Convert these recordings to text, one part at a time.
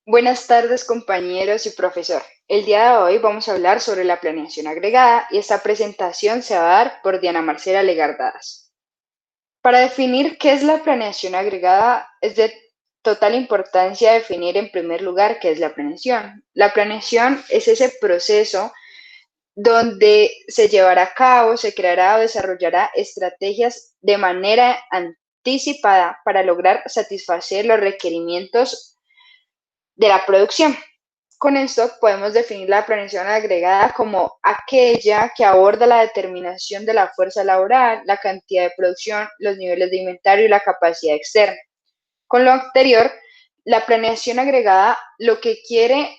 Buenas tardes, compañeros y profesor. El día de hoy vamos a hablar sobre la planeación agregada y esta presentación se va a dar por Diana Marcela Legardadas. Para definir qué es la planeación agregada, es de total importancia definir en primer lugar qué es la planeación. La planeación es ese proceso donde se llevará a cabo, se creará o desarrollará estrategias de manera anticipada para lograr satisfacer los requerimientos de la producción. Con esto podemos definir la planeación agregada como aquella que aborda la determinación de la fuerza laboral, la cantidad de producción, los niveles de inventario y la capacidad externa. Con lo anterior, la planeación agregada lo que quiere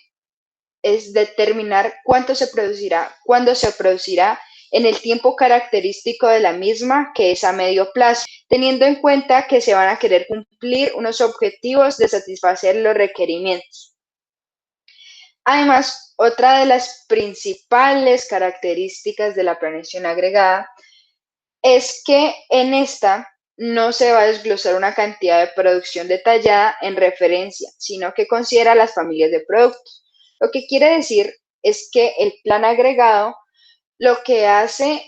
es determinar cuánto se producirá, cuándo se producirá, en el tiempo característico de la misma, que es a medio plazo, teniendo en cuenta que se van a querer cumplir unos objetivos de satisfacer los requerimientos. Además, otra de las principales características de la planeación agregada es que en esta no se va a desglosar una cantidad de producción detallada en referencia, sino que considera las familias de productos. Lo que quiere decir es que el plan agregado lo que hace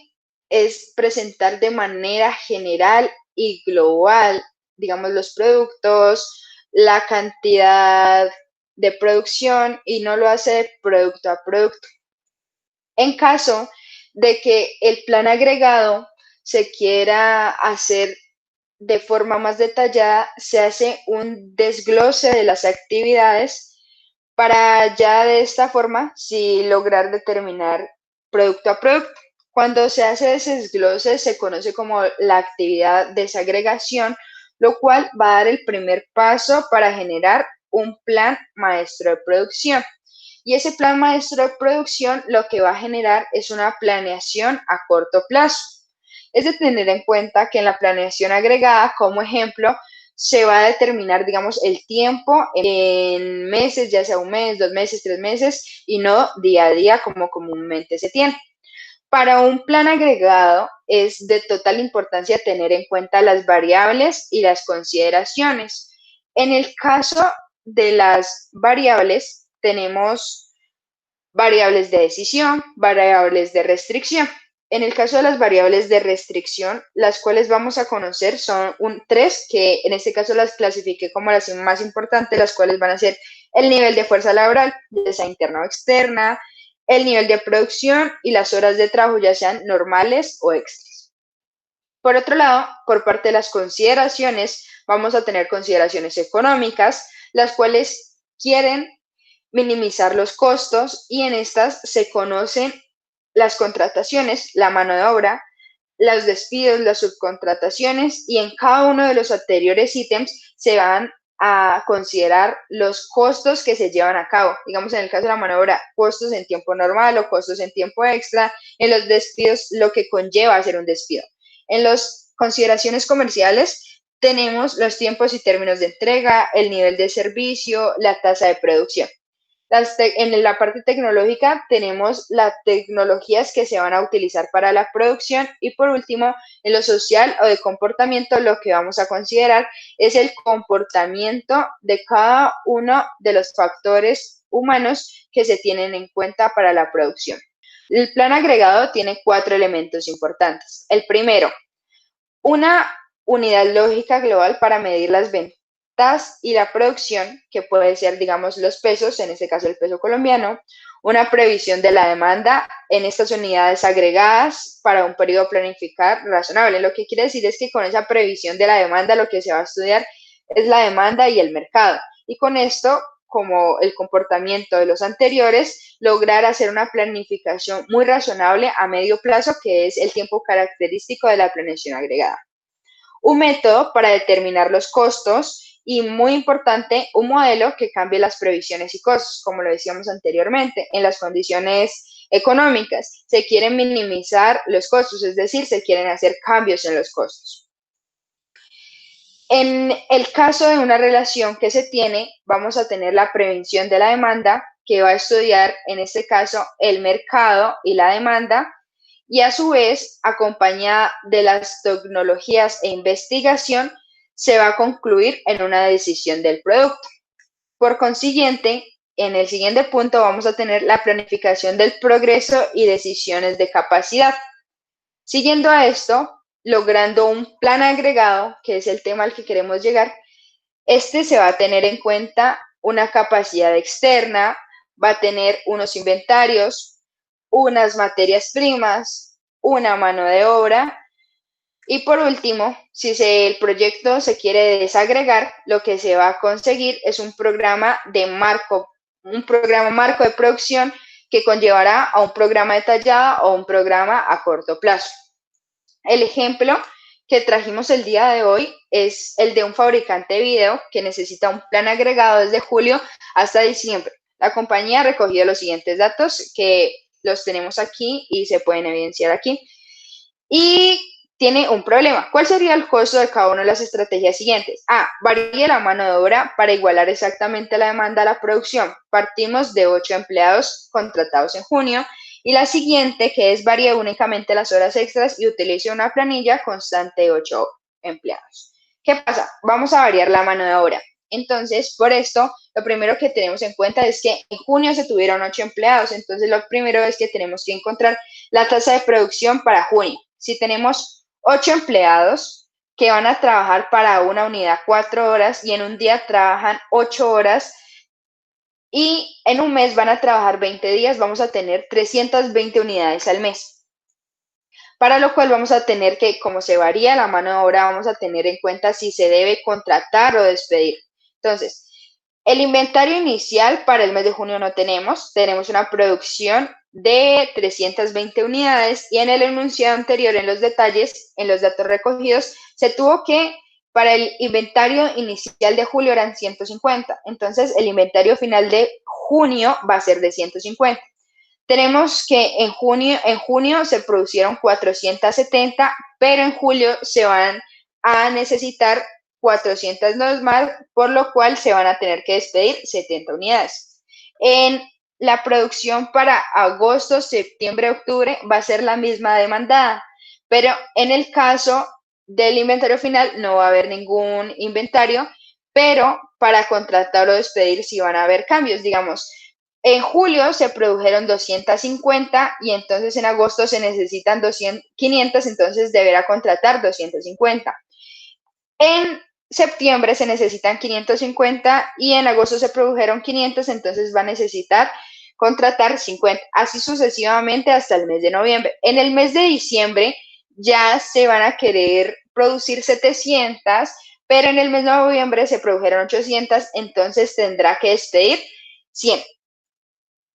es presentar de manera general y global, digamos, los productos, la cantidad de producción y no lo hace de producto a producto. En caso de que el plan agregado se quiera hacer de forma más detallada, se hace un desglose de las actividades para ya de esta forma sí lograr determinar producto a producto. Cuando se hace ese desglose se conoce como la actividad desagregación, lo cual va a dar el primer paso para generar un plan maestro de producción. Y ese plan maestro de producción lo que va a generar es una planeación a corto plazo. Es de tener en cuenta que en la planeación agregada, como ejemplo, se va a determinar, digamos, el tiempo en meses, ya sea un mes, 2 meses, 3 meses, y no día a día como comúnmente se tiene. Para un plan agregado es de total importancia tener en cuenta las variables y las consideraciones. En el caso de las variables, tenemos variables de decisión, variables de restricción. En el caso de las variables de restricción, las cuales vamos a conocer son tres, que en este caso las clasifiqué como las más importantes, las cuales van a ser el nivel de fuerza laboral, ya sea interna o externa, el nivel de producción y las horas de trabajo, ya sean normales o extras. Por otro lado, por parte de las consideraciones, vamos a tener consideraciones económicas, las cuales quieren minimizar los costos y en estas se conocen las contrataciones, la mano de obra, los despidos, las subcontrataciones y en cada uno de los anteriores ítems se van a considerar los costos que se llevan a cabo. Digamos, en el caso de la mano de obra, costos en tiempo normal o costos en tiempo extra. En los despidos, lo que conlleva hacer un despido. En las consideraciones comerciales, tenemos los tiempos y términos de entrega, el nivel de servicio, la tasa de producción. En la parte tecnológica tenemos las tecnologías que se van a utilizar para la producción y por último, en lo social o de comportamiento, lo que vamos a considerar es el comportamiento de cada uno de los factores humanos que se tienen en cuenta para la producción. El plan agregado tiene 4 elementos importantes. El primero, una unidad lógica global para medir las ventas y la producción, que puede ser, digamos, los pesos, en este caso el peso colombiano, una previsión de la demanda en estas unidades agregadas para un periodo planificar razonable. Lo que quiere decir es que con esa previsión de la demanda lo que se va a estudiar es la demanda y el mercado. Y con esto, como el comportamiento de los anteriores, lograr hacer una planificación muy razonable a medio plazo, que es el tiempo característico de la planeación agregada. Un método para determinar los costos y, muy importante, un modelo que cambie las previsiones y costos, como lo decíamos anteriormente, en las condiciones económicas. Se quieren minimizar los costos, es decir, se quieren hacer cambios en los costos. En el caso de una relación que se tiene, vamos a tener la prevención de la demanda, que va a estudiar en este caso el mercado y la demanda, y a su vez, acompañada de las tecnologías e investigación, se va a concluir en una decisión del producto. Por consiguiente, en el siguiente punto vamos a tener la planificación del progreso y decisiones de capacidad. Siguiendo a esto, logrando un plan agregado, que es el tema al que queremos llegar, este se va a tener en cuenta una capacidad externa, va a tener unos inventarios, unas materias primas, una mano de obra y por último, si el proyecto se quiere desagregar, lo que se va a conseguir es un programa marco de producción que conllevará a un programa detallado o un programa a corto plazo. El ejemplo que trajimos el día de hoy es el de un fabricante de video que necesita un plan agregado desde julio hasta diciembre. La compañía ha recogido los siguientes datos que los tenemos aquí y se pueden evidenciar aquí. Y tiene un problema. ¿Cuál sería el costo de cada una de las estrategias siguientes? A. Varía la mano de obra para igualar exactamente la demanda a la producción. Partimos de 8 empleados contratados en junio. Y la siguiente, que es varía únicamente las horas extras y utilice una planilla constante de 8 empleados. ¿Qué pasa? Vamos a variar la mano de obra. Entonces, por esto, lo primero que tenemos en cuenta es que en junio se tuvieron 8 empleados. Entonces, lo primero es que tenemos que encontrar la tasa de producción para junio. Si tenemos 8 empleados que van a trabajar para una unidad 4 horas y en un día trabajan 8 horas y en un mes van a trabajar 20 días, vamos a tener 320 unidades al mes. Para lo cual vamos a tener que, como se varía la mano de obra, vamos a tener en cuenta si se debe contratar o despedir. Entonces, el inventario inicial para el mes de junio no tenemos una producción de 320 unidades y en el enunciado anterior, en los detalles, en los datos recogidos, se tuvo que, para el inventario inicial de julio eran 150, entonces el inventario final de junio va a ser de 150. Tenemos que en junio se producieron 470, pero en julio se van a necesitar 402 más, por lo cual se van a tener que despedir 70 unidades. En la producción para agosto, septiembre, octubre va a ser la misma demandada, pero en el caso del inventario final no va a haber ningún inventario, pero para contratar o despedir sí van a haber cambios, digamos. En julio se produjeron 250 y entonces en agosto se necesitan 500, entonces deberá contratar 250. En septiembre se necesitan 550 y en agosto se produjeron 500, entonces va a necesitar contratar 50, así sucesivamente hasta el mes de noviembre. En el mes de diciembre ya se van a querer producir 700, pero en el mes de noviembre se produjeron 800, entonces tendrá que despedir 100.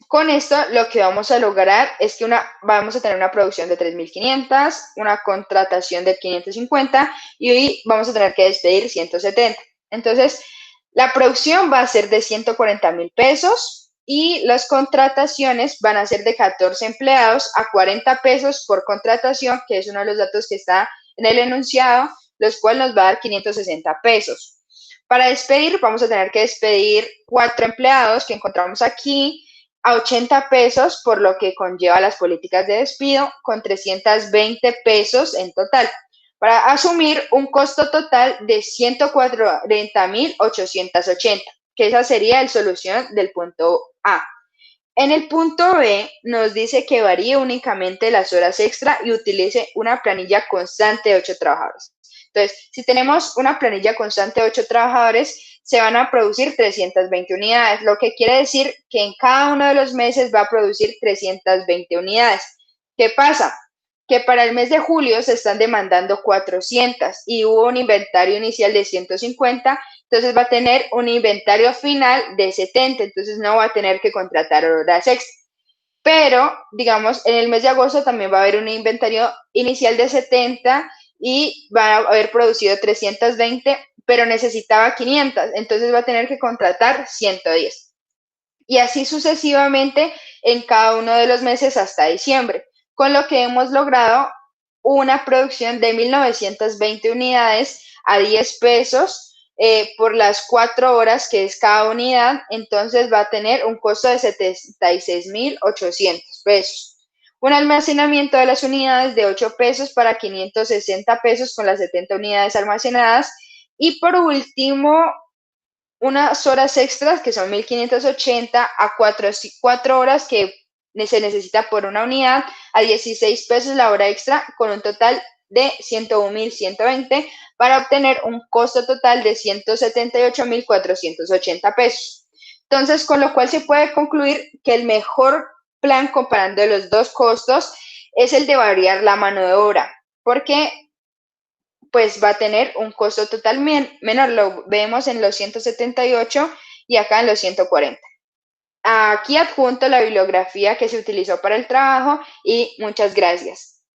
Con esto lo que vamos a lograr es que vamos a tener una producción de 3.500, una contratación de 550 y hoy vamos a tener que despedir 170. Entonces, la producción va a ser de 140.000 pesos y las contrataciones van a ser de 14 empleados a 40 pesos por contratación, que es uno de los datos que está en el enunciado, los cuales nos va a dar 560 pesos. Para despedir, vamos a tener que despedir 4 empleados que encontramos aquí, a 80 pesos, por lo que conlleva las políticas de despido, con 320 pesos en total, para asumir un costo total de 140.880, que esa sería la solución del punto A. En el punto B nos dice que varíe únicamente las horas extra y utilice una planilla constante de 8 trabajadores. Entonces, si tenemos una planilla constante de 8 trabajadores, se van a producir 320 unidades, lo que quiere decir que en cada uno de los meses va a producir 320 unidades. ¿Qué pasa? Que para el mes de julio se están demandando 400 y hubo un inventario inicial de 150, entonces va a tener un inventario final de 70, entonces no va a tener que contratar horas extra. Pero, digamos, en el mes de agosto también va a haber un inventario inicial de 70 y va a haber producido 320, pero necesitaba 500, entonces va a tener que contratar 110. Y así sucesivamente en cada uno de los meses hasta diciembre, con lo que hemos logrado una producción de 1.920 unidades a 10 pesos por las 4 horas que es cada unidad, entonces va a tener un costo de 76.800 pesos. Un almacenamiento de las unidades de 8 pesos para 560 pesos con las 70 unidades almacenadas. Y por último, unas horas extras, que son 1580, a 4 horas que se necesita por una unidad, a 16 pesos la hora extra, con un total de 101.120 para obtener un costo total de 178.480 pesos. Entonces, con lo cual se puede concluir que el mejor plan comparando los dos costos es el de variar la mano de obra, porque pues va a tener un costo total menor, lo vemos en los 178 y acá en los 140. Aquí adjunto la bibliografía que se utilizó para el trabajo y muchas gracias.